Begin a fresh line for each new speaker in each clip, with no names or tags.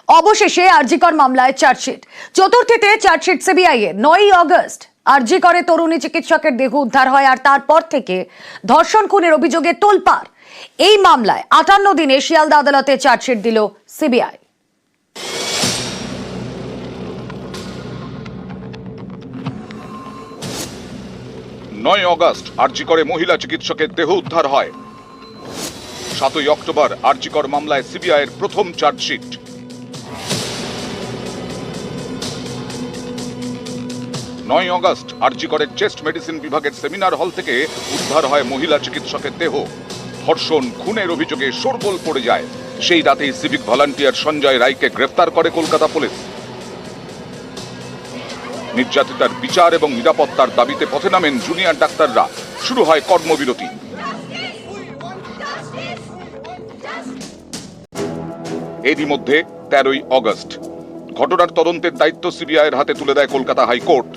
অবশেষে আরজিকর মামলায় chargesheet. চতুর্থীতে chargesheet CBI এর। 9ই আগস্ট আরজিকরে তরুণী চিকিৎসকের দেহ উদ্ধার হয়, আর তারপর থেকে ধর্ষণ খুনের অভিযোগে তোলপাড়। এই মামলায় 58 দিনে শিয়ালদা আদালতে চার্জশিট দিল সিবিআই।
আগস্ট আরজিকরে মহিলা চিকিৎসকের দেহ উদ্ধার হয়। 7ই অক্টোবর আরজিকর মামলায় সিবিআই এর প্রথম চার্জশিট। 9 আগস্ট আরজিকরের চেস্ট মেডিসিন বিভাগের সেমিনার হল থেকে উদ্ধার হয় মহিলা চিকিৎসকের দেহ। ধর্ষণ খুনের অভিযোগে শোরগোল পড়ে যায়। সেই রাতেই সিভিক ভলান্টিয়ার সঞ্জয় রায়কে গ্রেফতার করে কলকাতা পুলিশ। নির্যাতিতার বিচার এবং নিরাপত্তার দাবিতে পথে নামেন জুনিয়র ডাক্তাররা। শুরু হয় কর্মবিরতি। এরই মধ্যে 13ই আগস্ট ঘটনার তদন্তের দায়িত্ব সিবিআই এর হাতে তুলে দেয় কলকাতা হাইকোর্ট।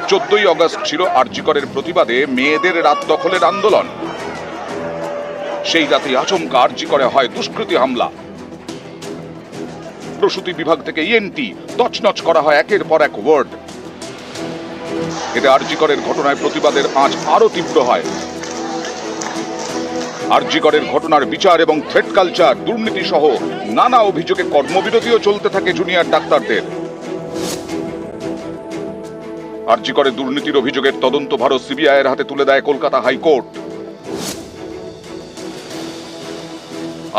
14ই আগস্ট ছিল আরজিকরের প্রতিবাদে মেয়েদের রাত দখলের আন্দোলন। সেই রাতে আচমকা আরজিকরে হয় দুষ্কৃতী হামলা। প্রসূতি বিভাগ থেকে ইএনটি তছনছ করা হয় একের পর এক ওয়ার্ড। এতে আরজিকরের ঘটনায় প্রতিবাদের আঁচ আরো তীব্র হয়। আরজিকরের ঘটনার বিচার এবং থ্রেট কালচার, দুর্নীতি সহ নানা অভিযোগে কর্মবিরতিও চলতে থাকে জুনিয়র ডাক্তারদের। আরজিকরে দুর্নীতির অভিযোগের তদন্তভার সিবিআই এর হাতে তুলে দেয় কলকাতা হাইকোর্ট।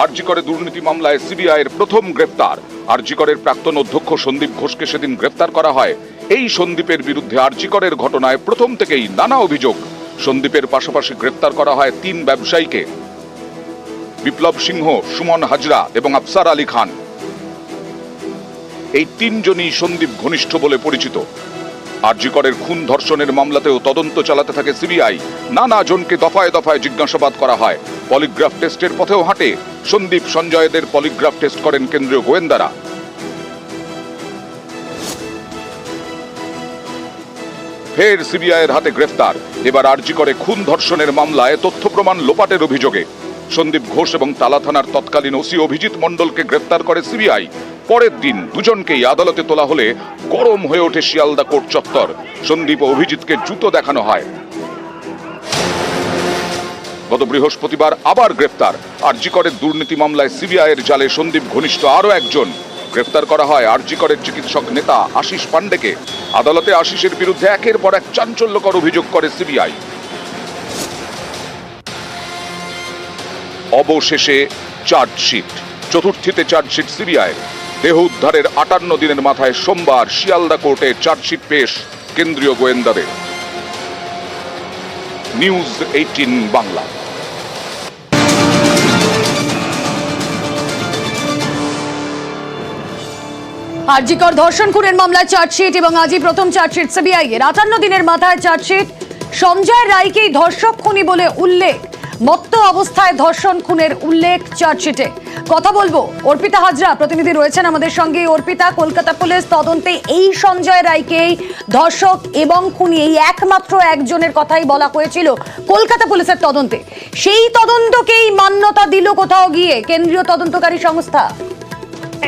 আরজিকরে দুর্নীতি মামলায় সিবিআই এর প্রথম গ্রেফতার। আরজিকরের প্রাক্তন অধ্যক্ষ সন্দীপ ঘোষকে সেদিন গ্রেফতার করা হয়। এই সন্দীপের বিরুদ্ধে আরজিকরের ঘটনায় প্রথম থেকেই নানা অভিযোগ। সন্দীপের পাশাপাশি গ্রেফতার করা হয় 3 ব্যবসায়ীকে: বিপ্লব সিংহ, সুমন হাজরা এবং আফসার আলী খান। এই 3 জনই সন্দীপ ঘনিষ্ঠ বলে পরিচিত। আরজিকরের খুন ধর্ষণের মামলাতেও তদন্ত চালাতে থাকে সিবিআই। নানা জনকে দফায় দফায় জিজ্ঞাসাবাদ করা হয়। পলিগ্রাফ টেস্টের পথেও হাঁটে। সন্দীপ সঞ্জয়দের পলিগ্রাফ টেস্ট করেন কেন্দ্রীয় গোয়েন্দারা। ফের সিবিআই এর হাতে গ্রেফতার। এবার আরজিকরে খুন ধর্ষণের মামলায় তথ্য প্রমাণ লোপাটের অভিযোগে সন্দীপ ঘোষ এবং তালা থানার তৎকালীন ওসি অভিজিৎ মণ্ডলকে গ্রেফতার করে সিবিআই। পরের দিন দুজনকেই আদালতে তোলা হলে গরম হয়ে ওঠে শিয়ালদা কোর্ট চত্বর। সন্দীপ ও অভিজিৎকে জুতো দেখানো হয়। গত বৃহস্পতিবার আবার গ্রেফতার। আরজিকরের দুর্নীতি মামলায় সিবিআই এর জালে সন্দীপ ঘনিষ্ঠ আরো একজন। গ্রেফতার করা হয় আরজিকরের চিকিৎসক নেতা আশিস পান্ডেকে। আদালতে আশিসের বিরুদ্ধে একের পর এক চাঞ্চল্যকর অভিযোগ করে সিবিআই। অবশেষে চার্জশিট। চতুর্থীতে chargesheet CBI. দেহ উদ্ধারের 58 দিনের মাথায় সোমবার শিয়ালদা কোর্টে চার্জশিট পেশ কেন্দ্রীয় গোয়েন্দাদের। নিউজ 18 বাংলা।
আরজিকর ধর্ষণ খুনের মামলায় চার্জশিট এবং আজই প্রথম চার্জশিট সিবিআই এর। 58 দিনের মাথায় চার্জশিট। সঞ্জয় রায়কেই ধর্ষক খুনি বলে উল্লেখ। মত্ত অবস্থায় ধর্ষণ খুনের উল্লেখ চার্জশিটে। কথা বলবো, অর্পিতা হাজরা প্রতিনিধি রয়েছেন আমাদের সঙ্গে। অর্পিতা, কলকাতা পুলিশ তদন্তে এই সঞ্জয় রায়কেই ধর্ষক এবং খুনি, এই একমাত্র একজনের কথাই বলা হয়েছিল কলকাতা পুলিশের তদন্তে। সেই তদন্তকেই মান্যতা দিল কোথাও গিয়ে কেন্দ্রীয় তদন্তকারী সংস্থা।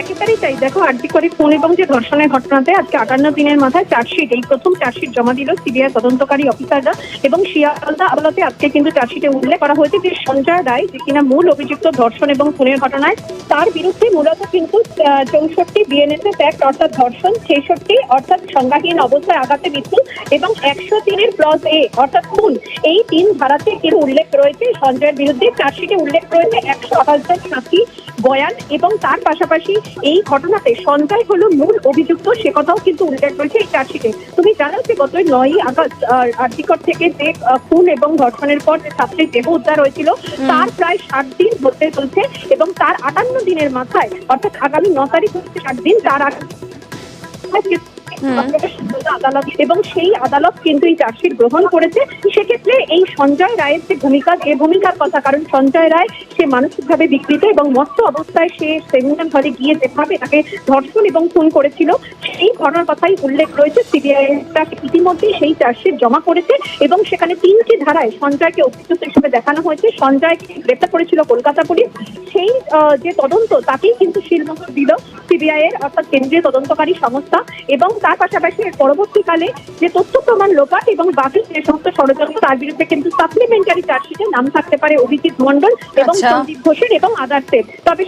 একেবারেই তাই। দেখো, আরজিকরে খুন এবং যে ধর্ষণের ঘটনাতে আজকে 58 দিনের মাথায় চার্জশিট, এই প্রথম চার্জশিট জমা দিল সিবিআই তদন্তকারী অফিসাররা। এবং শিয়ালদা আদালতে আজকে কিন্তু চার্জশিটে উল্লেখ করা হয়েছে যে সঞ্জয় রায়, যে কিনা মূল অভিযুক্ত ধর্ষণ এবং খুনের ঘটনায়, তার বিরুদ্ধে মূলত কিন্তু 64 বিএনএসএস অ্যাক্ট অর্থাৎ ধর্ষণ, 66 অর্থাৎ সংজ্ঞাহীন অবস্থায় আঘাতে মৃত্যু এবং 103 ক্লজ এ অর্থাৎ খুন, এই 3 ধারাতে কিন্তু উল্লেখ রয়েছে সঞ্জয়ের বিরুদ্ধে। চার্জশিটে উল্লেখ রয়েছে 128 জন সাক্ষী বয়ান এবং তার পাশাপাশি এই ঘটনাতে সঞ্জয় হলো মূল অভিযুক্ত, সে কথাও কিন্তু উল্লেখ রয়েছে এই চার্জশিটে। তুমি জানো যে গত 9ই আগস্ট আরজিকর থেকে যে খুন এবং ধর্ষণের পর যে ছাত্রীর দেহ উদ্ধার হয়েছিল, তার প্রায় 60 দিন হতে চলছে এবং তার 58 দিনের মাথায় অর্থাৎ আগামী 9 তারিখ হচ্ছে 60 দিন। তার আগে আদালত, এবং সেই আদালত কিন্তু এই চার্জশিট গ্রহণ করেছে। সেক্ষেত্রে এই সঞ্জয় রায়ের যে ভূমিকার কথা, কারণ সঞ্জয় রায় সে মানসিকভাবে বিকৃত এবং মত্ত অবস্থায় সে সেমিনার হলে গিয়ে যেভাবে তাকে ধর্ষণ এবং খুন করেছিল সেই ঘটনার কথাই উল্লেখ রয়েছে। সিবিআই ইতিমধ্যেই সেই চার্জশিট জমা করেছে এবং সেখানে 3টি ধারায় সঞ্জয়কে অভিযুক্ত হিসেবে দেখানো হয়েছে। সঞ্জয়কে গ্রেপ্তার করেছিল কলকাতা পুলিশ, সেই যে তদন্ত তাকেই কিন্তু শিলমোহর দিল সিবিআই এর অর্থাৎ কেন্দ্রীয় তদন্তকারী সংস্থা। এবং তার পাশাপাশি পরবর্তীকালে যে তথ্য প্রমাণ লোপাট এবং বাকি যে সমস্ত ষড়যন্ত্র তার বিরুদ্ধে কিন্তু সাপ্লিমেন্টারি চার্জশিটে নাম থাকতে পারে অভিজিৎ মণ্ডল এবং সন্দীপ ঘোষের এবং আদার্সের। তবে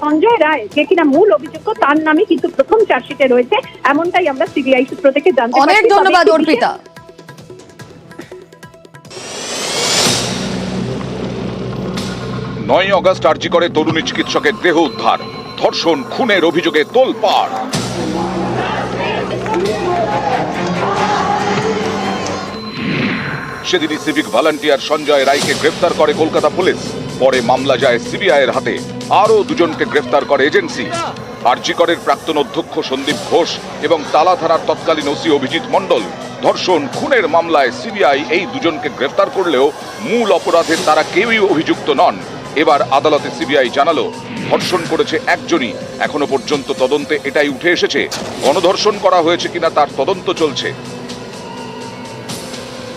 সঞ্জয় রায় যে কিনা মূল অভিযুক্ত তার নামে কিন্তু প্রথম চার্জশিটে রয়েছে, এমনটাই আমরা সিবিআই সূত্র থেকে জানতে পারছি।
অনেক ধন্যবাদ অর্পিতা।
9 অগস্ট আরজি করে তরুণী চিকিৎসকের দেহ উদ্ধার, ধর্ষণ খুনের অভিযোগে তোলপাড়। সেদিনই সিভিক ভলান্টিয়ার সঞ্জয় রায়কে গ্রেফতার করে কলকাতা পুলিশ। পরে মামলা যায় সিবিআই এর হাতে। আরো দুজনকে গ্রেফতার করে এজেন্সি। আরজি করের প্রাক্তন অধ্যক্ষ সন্দীপ ঘোষ এবং তালা থানার তৎকালীন ওসি অভিজিৎ মণ্ডল। ধর্ষণ খুনের মামলায় সিবিআই এই দুজনকে গ্রেফতার করলেও মূল অপরাধে তারা কেউই অভিযুক্ত নন। এবার আদালতে সিবিআই জানালো ধর্ষণ করেছে একজনই। এখনো পর্যন্ত তদন্তে এটাই উঠে এসেছে, গণধর্ষণ করা হয়েছে কিনা তার তদন্ত চলছে।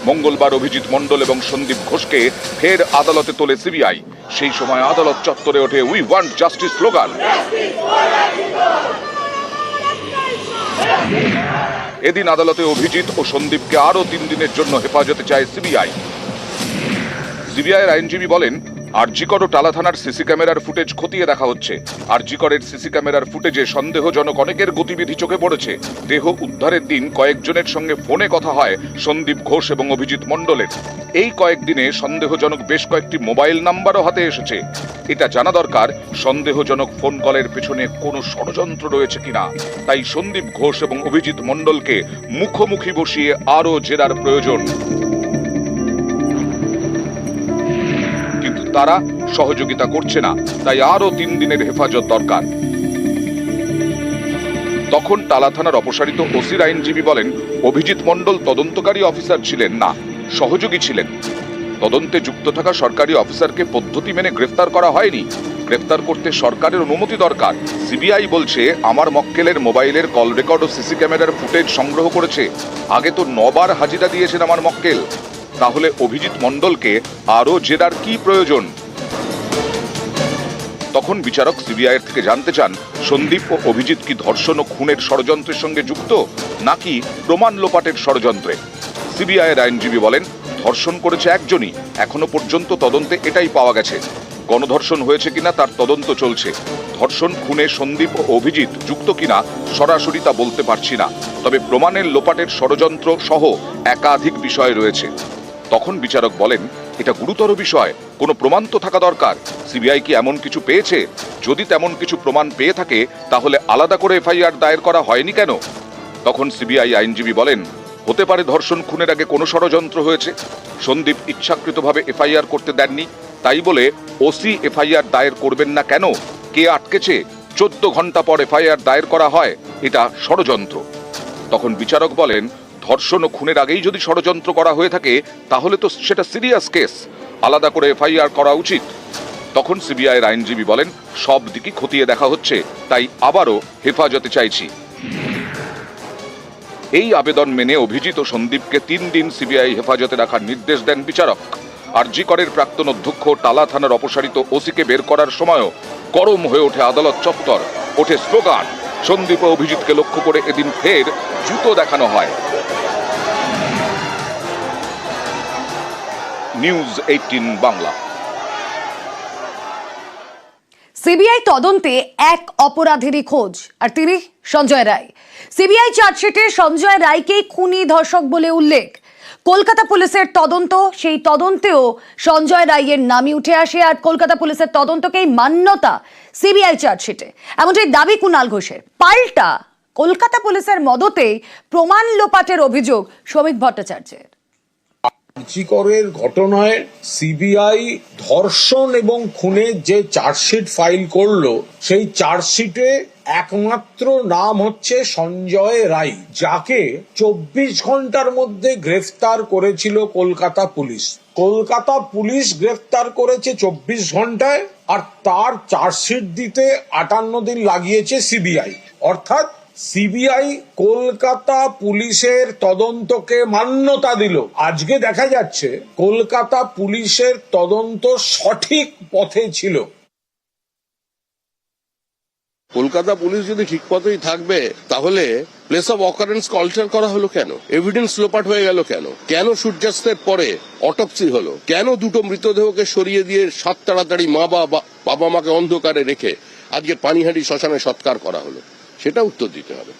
মঙ্গলবার অভিজিৎ মণ্ডল এবং সন্দীপ ঘোষকে ফের আদালতে তোলে সিবিআই। সেই সময় আদালত চত্বরে ওঠে উই ওয়ান্ট জাস্টিস স্লোগান। এদিন আদালতে অভিজিৎ ও সন্দীপকে আরো 3 দিনের জন্য হেফাজতে চায় সিবিআই। সিবিআইয়ের আইনজীবী বলেন, আরজিকর ও টালা থানার সিসি ক্যামেরার ফুটেজ খতিয়ে দেখা হচ্ছে। আরজিকরের সিসি ক্যামেরার ফুটেজে সন্দেহজনক অনেকের গতিবিধি চোখে পড়েছে। দেহ উদ্ধারের দিন কয়েকজনের সঙ্গে ফোনে কথা হয় সন্দীপ ঘোষ এবং অভিজিৎ মণ্ডলের। এই কয়েকদিনে সন্দেহজনক বেশ কয়েকটি মোবাইল নাম্বারও হাতে এসেছে। এটা জানা দরকার সন্দেহজনক ফোন কলের পেছনে কোনো ষড়যন্ত্র রয়েছে কিনা। তাই সন্দীপ ঘোষ এবং অভিজিৎ মণ্ডলকে মুখোমুখি বসিয়ে আরো জেরার প্রয়োজন। তারা সহযোগিতা করছে না, তাই আরো 3 দিনের হেফাজত দরকার। তখন টালা থানার অপসারিত ওসির আইনজীবী বলেন, অভিজিৎ মণ্ডল তদন্তকারী অফিসার ছিলেন না, সহযোগী ছিলেন। তদন্তে যুক্ত থাকা সরকারি অফিসারকে পদ্ধতি মেনে গ্রেফতার করা হয়নি। গ্রেফতার করতে সরকারের অনুমতি দরকার। সিবিআই বলছে আমার মক্কেলের মোবাইলের কল রেকর্ড ও সিসি ক্যামেরার ফুটেজ সংগ্রহ করেছে। আগে তো 9 বার হাজিরা দিয়েছেন আমার মক্কেল। তাহলে অভিজিৎ মণ্ডলকে আরো জেরার কি প্রয়োজন? তখন বিচারক সিবিআই থেকে জানতে চান, সন্দীপ ও অভিজিৎ কি ধর্ষণ ও খুনের ষড়যন্ত্রের সঙ্গে যুক্ত নাকি প্রমাণ লোপাটের ষড়যন্ত্রে? সিবিআই এর আইনজীবী বলেন, ধর্ষণ করেছে একজনই। এখনো পর্যন্ত তদন্তে এটাই পাওয়া গেছে। গণধর্ষণ হয়েছে কিনা তার তদন্ত চলছে। ধর্ষণ খুনে সন্দীপ ও অভিজিৎ যুক্ত কিনা সরাসরি তা বলতে পারছি না। তবে প্রমাণের লোপাটের ষড়যন্ত্র সহ একাধিক বিষয় রয়েছে। তখন বিচারক বলেন, এটা গুরুতর বিষয়, কোনো প্রমাণ তো থাকা দরকার। সিবিআই কি এমন কিছু পেয়েছে? যদি তেমন কিছু প্রমাণ পেয়ে থাকে তাহলে আলাদা করে এফআইআর দায়ের করা হয়নি কেন? তখন সিবিআই আইনজীবী বলেন, হতে পারে ধর্ষণ খুনের আগে কোনো ষড়যন্ত্র হয়েছে। সন্দীপ ইচ্ছাকৃতভাবে এফআইআর করতে দেননি, তাই বলে ওসি এফআইআর দায়ের করবেন না কেন? কে আটকেছে? 14 ঘন্টা পর এফআইআর দায়ের করা হয়, এটা ষড়যন্ত্র। তখন বিচারক বলেন, ধর্ষণ ও খুনের আগেই যদি ষড়যন্ত্র করা হয়ে থাকে তাহলে তো সেটা সিরিয়াস কেস, আলাদা করে এফআইআর করা উচিত। তখন সিবিআইয়ের আইনজীবী বলেন, সব দিকই খতিয়ে দেখা হচ্ছে, তাই আবারও হেফাজতে চাইছি। এই আবেদন মেনে অভিজিৎ ও সন্দীপকে 3 দিন সিবিআই হেফাজতে রাখার নির্দেশ দেন বিচারক। আরজি করের প্রাক্তন অধ্যক্ষ টালা থানার অপসারিত ওসিকে বের করার সময়ও গরম হয়ে ওঠে আদালত চত্বর, ওঠে স্লোগান। সন্দীপ ও অভিজিৎকে লক্ষ্য করে এদিন ফের জুতো দেখানো হয়। নিউজ 18 বাংলা।
সিবিআই তদন্তে এক অপরাধীরই খোঁজ, আর তিনি সঞ্জয় রায়। সিবিআই চার্জশিটে সঞ্জয় রায়কেই খুনি ধর্ষক বলে উল্লেখ। কলকাতা পুলিশের তদন্ত, সেই তদন্তেও সঞ্জয় রায়ের নামই উঠে আসে, আর কলকাতা পুলিশের তদন্তকেই মান্যতা সিবিআই চার্জশিটে, এমনটাই দাবি কুণাল ঘোষের। পাল্টা কলকাতা পুলিশের মদতেই প্রমাণ লোপাটের অভিযোগ শ্রমিক ভট্টাচার্যের।
আরজিকরের ঘটনায় সিবিআই ধর্ষণ এবং খুনের যে চার্জশিট ফাইল করলো, সেই চার্জশিটে একমাত্র নাম হচ্ছে সঞ্জয় রায়, যাকে 24 ঘন্টার মধ্যে গ্রেফতার করেছিল কলকাতা পুলিশ। কলকাতা পুলিশ গ্রেফতার করেছে 24 ঘন্টায়, আর তার চার্জশিট দিতে 58 দিন লাগিয়েছে সিবিআই। অর্থাৎ সিবিআই কলকাতা পুলিশের তদন্তকে মান্যতা দিল। আজকে দেখা যাচ্ছে কলকাতা পুলিশের তদন্ত সঠিক পথে ছিল।
কলকাতা পুলিশ যদি ঠিক পথেই থাকবে, তাহলে প্লেস অফ অকারেন্সকে অল্টার করা হলো কেন? এভিডেন্স লোপাট হয়ে গেল কেন? কেন সূর্যাস্তের পরে অটপসি হলো? কেন দুটো মৃতদেহকে সরিয়ে দিয়ে সাত তাড়াতাড়ি বাবা মাকে অন্ধকারে রেখে আজকে পানিহাটি শ্মশানে সৎকার করা হলো? সেটা উত্তর দিতে হবে।